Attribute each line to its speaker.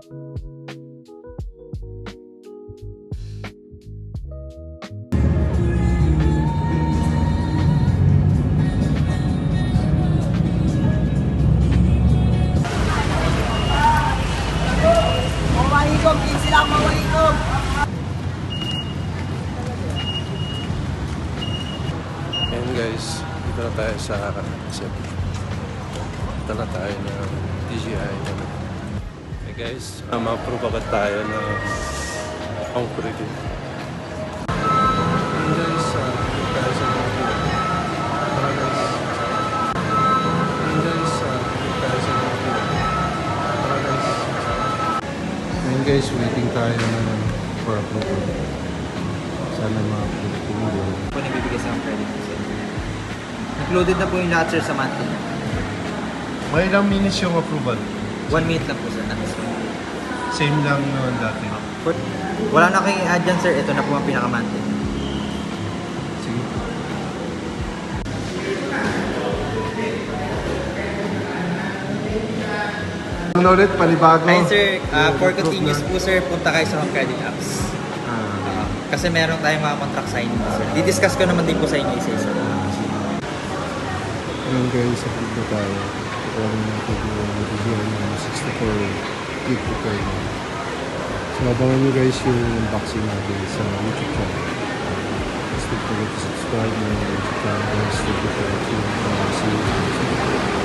Speaker 1: Mawahikom, 15 lang mawahikom.
Speaker 2: Ayan guys, dito na tayo sa SM. Dito na tayo ng DJI. Hey guys, ma-approve agad tayo ng concrete. Ayan guys, dito tayo sa concrete. Tara guys. Ayan guys, dito tayo sa concrete. Tara guys. Ayan guys, waiting tayo na for approval. Sana ma-approve ko mo.
Speaker 1: Po nagbibigay sa credit po sa inyo. Included na po yung lahat sir sa monthly.
Speaker 2: May ilang minutes yung approval?
Speaker 1: 1 minute lang po sir.
Speaker 2: Same lang naman dati.
Speaker 1: Wala na kayong add dyan sir. Ito na po ang pinaka-monthly.
Speaker 2: Sige. Ano ulit? Panibago?
Speaker 1: Hi sir, for continuous po sir, punta kayo sa home credit apps. Kasi meron tayong mga contract signing sir. Didiscuss ko naman din po sa inyo isa-isa.
Speaker 2: Ngayon guys, approve na tayo. Ito natin yung video ng 64 gig po kayo. So abangan nyo guys yung unboxing natin sa YouTube channel. Please don't forget to subscribe to my YouTube channel guys. Thank you for watching. See you.